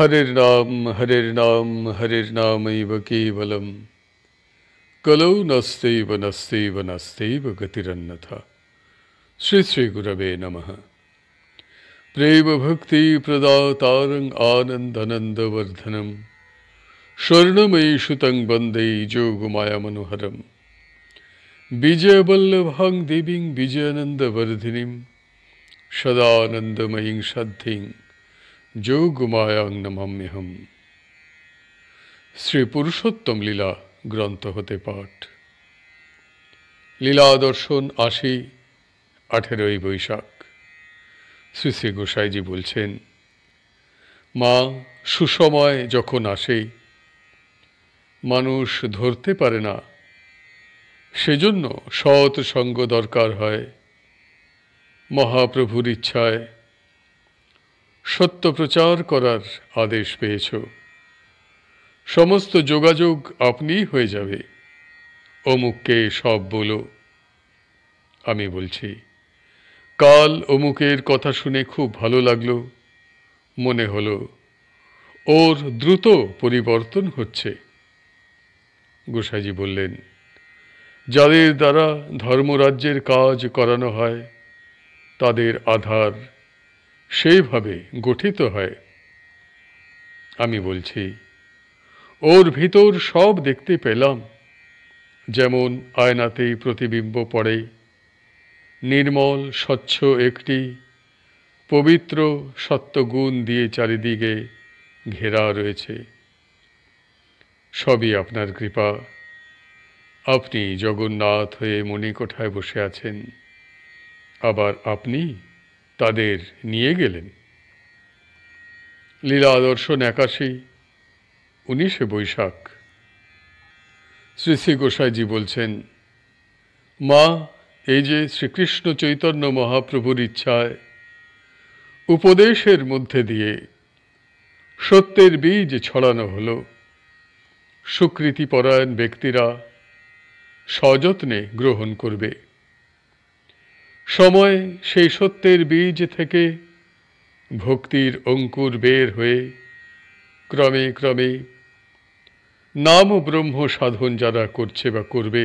हरिर्नाम हरिर्नामैव केवलम कलौ नस्त्यैव नस्त्यैव नस्त्यैव गतिरन्यथा। श्री श्री गुरवे नमः। प्रेम भक्ति प्रदातारं आनंदनंदवर्धनम स्वर्णमयी सुतं वंदे जोगमाया मनोहरम विजयवल्लभां देवीं विजयानंदवर्धिनीं सदानंदमयीं सद्धिं যোগমায়াং নমাম্যহম। শ্রী পুরুষোত্তম লীলা গ্রন্থ হতে পাঠ। লীলা দর্শন ৮০, ১৮ই বৈশাখ। শ্রী শ্রী গোসাইজি বলছেন, মা সুসময় যখন আসে মানুষ ধরতে পারে না, সেজন্য সৎ সঙ্গ দরকার হয়। মহাপ্রভুর ইচ্ছায় সত্য প্রচার করার আদেশ পেয়েছ। সমস্ত যোগাযোগ আপনিই হয়ে যাবে। অমুককে সব বলো। আমি বলছি, কাল অমুকের কথা শুনে খুব ভালো লাগলো, মনে হলো ওর দ্রুত পরিবর্তন হচ্ছে। গোসাইজি বললেন, যাদের দ্বারা ধর্মরাজ্যের কাজ করানো হয় তাদের আধার সেইভাবে গঠিত হয়। আমি বলছি, ওর ভিতর সব দেখতে পেলাম, যেমন আয়নাতেই প্রতিবিম্ব পড়ে। নির্মল স্বচ্ছ একটি পবিত্র সত্যগুণ দিয়ে চারিদিকে ঘেরা রয়েছে। সবই আপনার কৃপা। আপনি জগন্নাথ হয়ে মণিকোঠায় বসে আছেন, আবার আপনি তাদের নিয়ে গেলেন। লীলা দর্শন ৮১, ১৯শে বৈশাখ। শ্রী শ্রী গোসাইজি বলছেন, মা এই যে শ্রীকৃষ্ণ চৈতন্য মহাপ্রভুর ইচ্ছায় উপদেশের মধ্যে দিয়ে সত্যের বীজ ছড়ানো হলো, সুকৃতিপরায়ণ ব্যক্তিরা সযত্নে গ্রহণ করবে। সময় সেই সত্যের বীজ থেকে ভক্তির অঙ্কুর বের হয়ে ক্রমে ক্রমে নাম ব্রহ্ম সাধন যারা করছে বা করবে,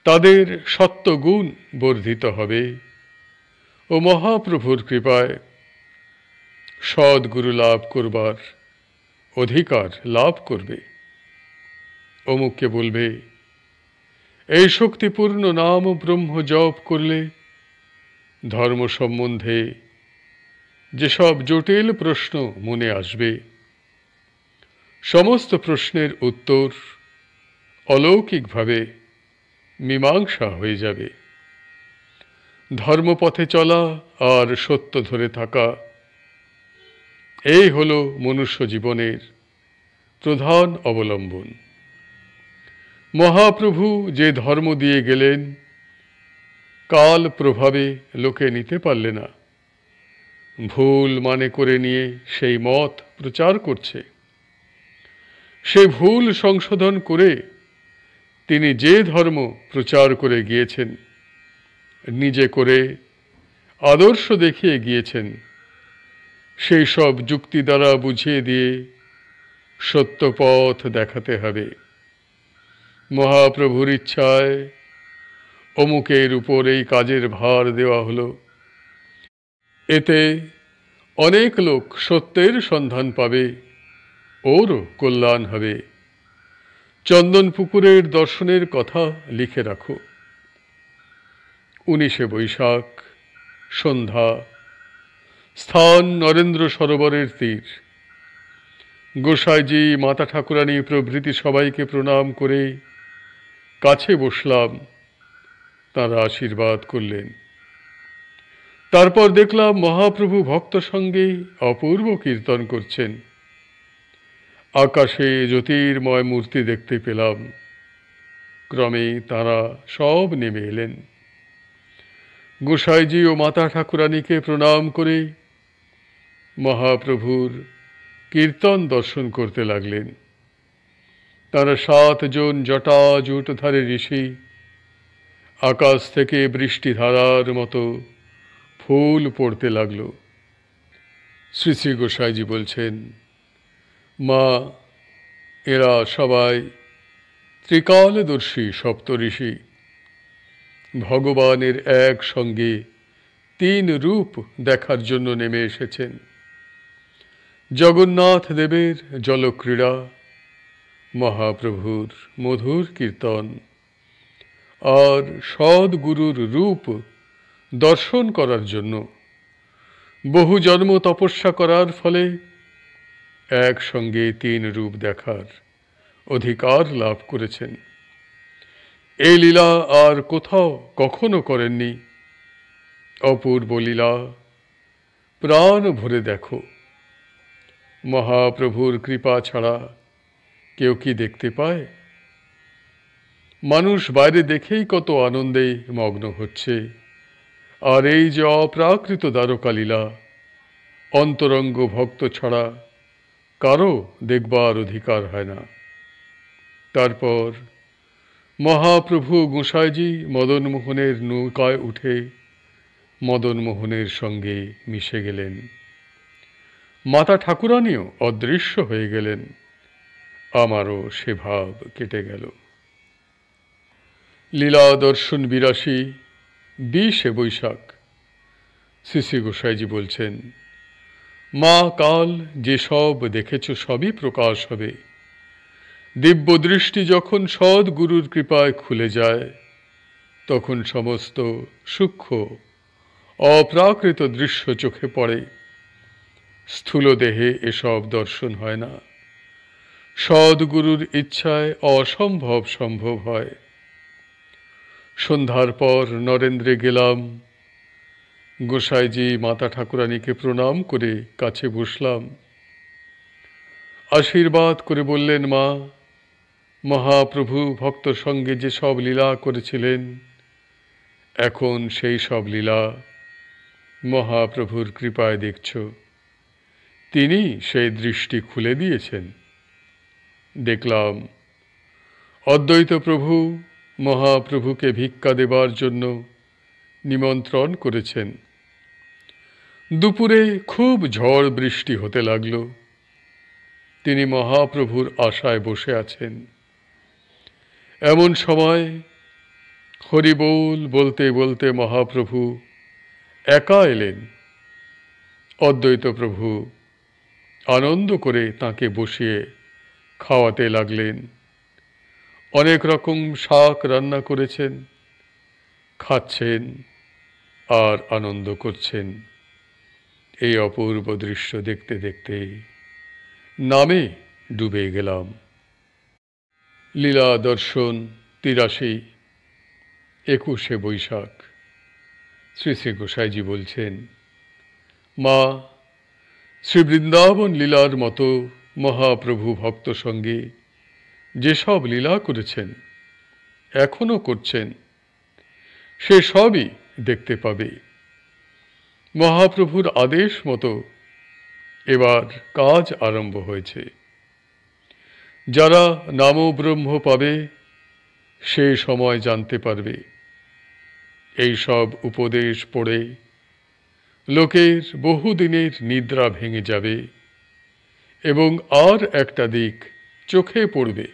তাদের সত্যগুণ বর্ধিত হবে ও মহাপ্রভুর কৃপায় সদ্গুরু লাভ করবার অধিকার লাভ করবে। অমুককে বলবে, এই শক্তিপূর্ণ নাম ব্রহ্ম জপ করলে ধর্ম সম্বন্ধে যেসব জটিল প্রশ্ন মনে আসবে, সমস্ত প্রশ্নের উত্তর অলৌকিকভাবে মীমাংসা হয়ে যাবে। ধর্মপথে চলা আর সত্য ধরে থাকা, এই হলো মনুষ্য জীবনের প্রধান অবলম্বন। মহাপ্রভু যে ধর্ম দিয়ে গেলেন, কাল প্রভাবে লোকে নিতে পারলে না, ভুল মানে করে নিয়ে সেই মত প্রচার করছে। সে ভুল সংশোধন করে তিনি যে ধর্ম প্রচার করে গিয়েছেন, নিজে করে আদর্শ দেখিয়ে গিয়েছেন, সেই সব যুক্তি দ্বারা বুঝিয়ে দিয়ে সত্য পথ দেখাতে হবে। মহাপ্রভুর ইচ্ছায় অমুকের উপর এই কাজের ভার দেওয়া হলো। এতে অনেক লোক সত্যের সন্ধান পাবে, ওরও কল্যাণ হবে। চন্দনপুকুরের দর্শনের কথা লিখে রাখো। ১৯শে বৈশাখ, সন্ধ্যা। স্থান নরেন্দ্র সরোবরের তীর। গোসাইজি, মাতা ঠাকুরানী প্রভৃতি সবাইকে প্রণাম করে কাছে বসলাম। তাঁরা আশীর্বাদ করলেন। তারপর দেখলাম মহাপ্রভু ভক্ত সঙ্গে অপূর্ব কীর্তন করছেন। আকাশে জ্যোতির্ময় মূর্তি দেখতে পেলাম। ক্রমে তাঁরা সব নেমে এলেন। গোসাইজি ও মাতা ঠাকুরানীকে প্রণাম করে মহাপ্রভুর কীর্তন দর্শন করতে লাগলেন। তাঁরা ৭ জন জটাজুটধারী ঋষি আকাশ থেকে বৃষ্টিধারার মতো ফুল পড়তে লাগল। শ্রী শ্রী গোসাইজি বলছেন, মা, এরা সবাই ত্রিকালদর্শী সপ্তঋষি, ভগবানের এক সঙ্গে তিন রূপ দেখার জন্য নেমে এসেছেন। জগন্নাথ দেবের জলক্রীড়া, মহাপ্রভুর মধুর কীর্তন আর সদ্গুরুর রূপ দর্শন করার জন্য বহু জন্ম তপস্যা করার ফলে একসঙ্গে তিন রূপ দেখার অধিকার লাভ করেছেন। এই লীলা আর কোথাও কখনো করেননি। অপূর্ব লীলা, প্রাণ ভরে দেখো। মহাপ্রভুর কৃপা ছাড়া কেউ কি দেখতে পায়? মানুষ বাইরে দেখেই কত আনন্দে মগ্ন হচ্ছে, আর এই যে অপ্রাকৃত দ্বারকা লীলা, অন্তরঙ্গ ভক্ত ছাড়া কারো দেখবার অধিকার হয় না। তারপর মহাপ্রভু গোসাইজি মদনমোহনের নৌকায় উঠে মদনমোহনের সঙ্গে মিশে গেলেন। মাতা ঠাকুরানীও অদৃশ্য হয়ে গেলেন। আমারও সে ভাব কেটে গেল। লীলা দর্শন ৮২, ২০ বৈশাখ। শ্রী শ্রী গোসাইজি বলছেন, মা, কাল যেসব দেখেছ সবই প্রকাশ হবে। দিব্য দৃষ্টি যখন সদ্গুরুর কৃপায় খুলে যায়, তখন সমস্ত সূক্ষ্ম অপ্রাকৃত দৃশ্য চোখে পড়ে। স্থূল দেহে এসব দর্শন হয় না। সদ্গুরুর ইচ্ছায় অসম্ভব সম্ভব হয়। সন্ধ্যার পর নরেন্দ্রে গেলাম। গোসাইজি মাতা ঠাকুরানীকে প্রণাম করে কাছে বসলাম। আশীর্বাদ করে বললেন, মা, মহাপ্রভু ভক্ত সঙ্গে যে সব লীলা করেছিলেন, এখন সেই সব লীলা মহাপ্রভুর কৃপায় দেখছ। তিনি সেই দৃষ্টি খুলে দিয়েছেন। দেখলাম অদ্বৈত প্রভু মহাপ্রভুকে ভিক্ষা দেবার জন্য নিমন্ত্রণ করেছেন। দুপুরে খুব ঝড় বৃষ্টি হতে লাগল। তিনি মহাপ্রভুর আশায় বসে আছেন। এমন সময় হরিবোল বলতে বলতে মহাপ্রভু একা এলেন। অদ্বৈত প্রভু আনন্দ করে তাকে বসিয়ে খাওয়াতে লাগলেন। অনেক রকম শাক রান্না করেছেন। খাচ্ছেন আর আনন্দ করছেন। এই অপূর্ব দৃশ্য দেখতে দেখতে নামে ডুবে গেলাম। লীলা দর্শন ৮৩, ২১ বৈশাখ। শ্রী শ্রী গোসাইজি বলছেন, মা, শ্রী বৃন্দাবন লীলার মতো মহাপ্রভু ভক্ত সঙ্গে যেসব লীলা করেছেন, এখনো করছেন, সে সবই দেখতে পাবে। মহাপ্রভুর আদেশ মতো এবার কাজ আরম্ভ হয়েছে। যারা নাম ব্রহ্ম পাবে, সে সময় জানতে পারবে। এই সব উপদেশ পড়ে লোকের বহুদিনের নিদ্রা ভেঙে যাবে এবং আর একটা দিক চোখে পড়বে।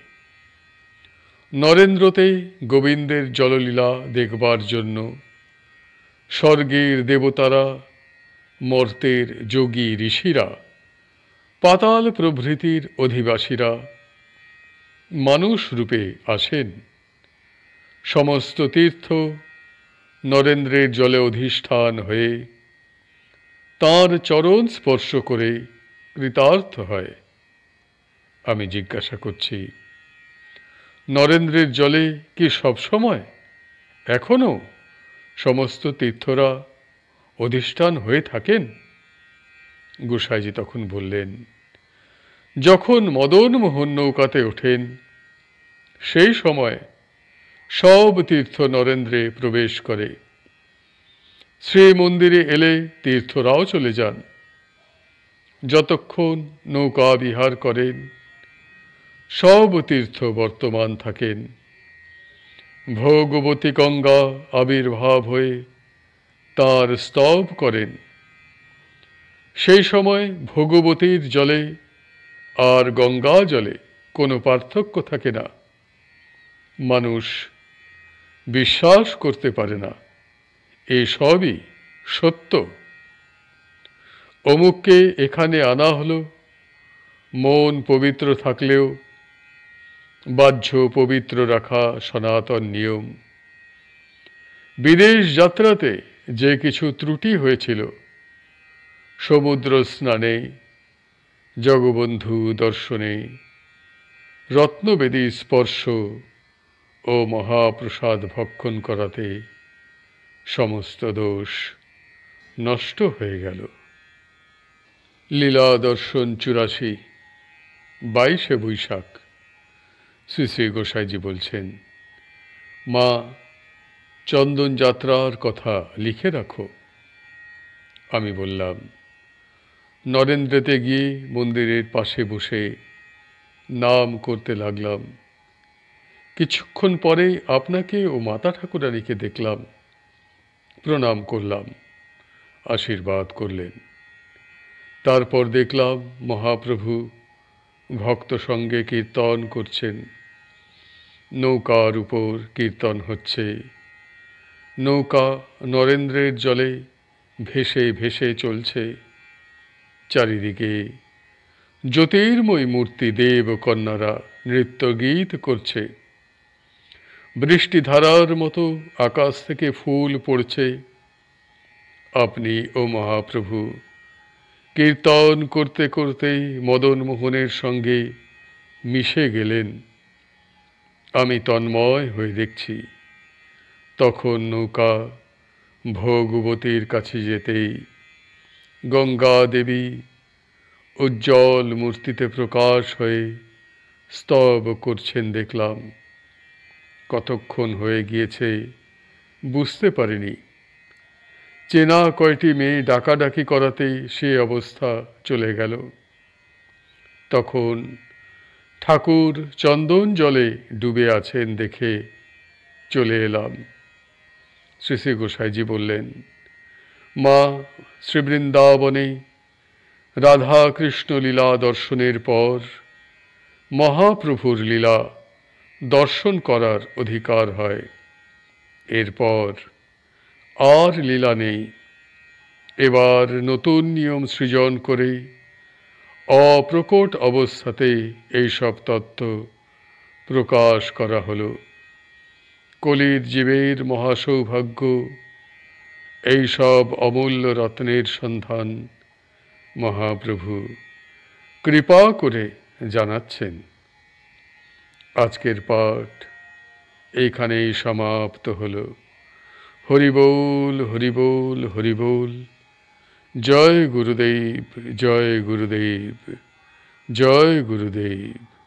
নরেন্দ্রতে গোবিন্দের জললীলা দেখবার জন্য স্বর্গের দেবতারা, মর্তের যোগী ঋষিরা, পাতাল প্রভৃতির অধিবাসীরা মানুষ রূপে আসেন। সমস্ত তীর্থ নরেন্দ্রের জলে অধিষ্ঠান হয়ে তাঁর চরণ স্পর্শ করে কৃতার্থ হয়। আমি জিজ্ঞাসা করছি, নরেন্দ্রের জলে কি সবসময় এখনো সমস্ত তীর্থরা অধিষ্ঠান হয়ে থাকেন? গোসাইজি তখন বললেন, যখন মদনমোহন নৌকাতে ওঠেন, সেই সময় সব তীর্থ নরেন্দ্রে প্রবেশ করে। শ্রী মন্দিরে এলে তীর্থরাও চলে যান। যতক্ষণ নৌকা বিহার করেন, সব তীর্থ বর্তমান থাকেন। ভোগবতী গঙ্গা আবির্ভাব হয়ে তাঁর স্তব করেন। সেই সময় ভগবতীর জলে আর গঙ্গা জলে কোনো পার্থক্য থাকে না। মানুষ বিশ্বাস করতে পারে না এসবই সত্য। অমুককে এখানে আনা হলো, মন পবিত্র থাকলেও বাহ্য পবিত্র রাখা সনাতন নিয়ম। বিদেশ যাত্রাতে যে কিছু ত্রুটি হয়েছিল, সমুদ্র স্নানে, জগবন্ধু দর্শনে, রত্নবেদী স্পর্শ ও মহাপ্রসাদ ভক্ষণ করাতে সমস্ত দোষ নষ্ট হয়ে গেল। লীলা দর্শন 84, 22শে বৈশাখ। শ্রী শ্রী গোসাইজি বলছেন, মা, চন্দন যাত্রার কথা লিখে রাখো। আমি বললাম, নরেন্দ্রেতে গিয়ে মন্দিরের পাশে বসে নাম করতে লাগলাম। কিছুক্ষণ পরে আপনাকে ও মাতা ঠাকুরানীকে দেখলাম, প্রণাম করলাম, আশীর্বাদ করলেন। তারপর দেখলাম মহাপ্রভু ভক্ত সঙ্গে কীর্তন করছেন, নৌকার উপর কীর্তন হচ্ছে, নৌকা নরেন্দ্রের জলে ভেসে ভেসে চলছে। চারিদিকে জ্যোতির্ময় মূর্তি দেব কন্যারা নৃত্য গীত করছে। বৃষ্টিধারার মতো আকাশ থেকে ফুল পড়ছে। আপনি ও মহাপ্রভু কীর্তন করতে করতে মদন মোহনের সঙ্গে মিশে গেলেন। আমি তন্ময় হয়ে দেখছি। তখন নৌকা ভগবতীর কাছে যেতেই গঙ্গা দেবী উজ্জ্বল মূর্তিতে প্রকাশ হয়ে স্তব করছেন দেখলাম। কতক্ষণ হয়ে গিয়েছে বুঝতে পারিনি। চেনা কয়টি মেয়ে ডাকাডাকি করাতেই সে অবস্থা চলে গেল। তখন ঠাকুর চন্দন জলে ডুবে আছেন দেখে চলে এলাম। শ্রী শ্রী গোসাইজি বললেন, মা, শ্রীবৃন্দাবনে রাধা কৃষ্ণ লীলা দর্শনের পর মহাপ্রভুর লীলা দর্শন করার অধিকার হয়। এরপর আর লীলা নেই। এবার নতুন নিয়ম সৃজন করে অপ্রকট অবস্থাতে এইসব তত্ত্ব প্রকাশ করা হলো। কলির জীবের মহাসৌভাগ্য এইসব অমূল্য রত্নের সন্ধান মহাপ্রভু কৃপা করে জানাচ্ছেন। আজকের পাঠ এইখানেই সমাপ্ত হলো। হরি বল, হরি বল, হরি বল। জয় গুরুদেব, জয় গুরুদেব, জয় গুরুদেব।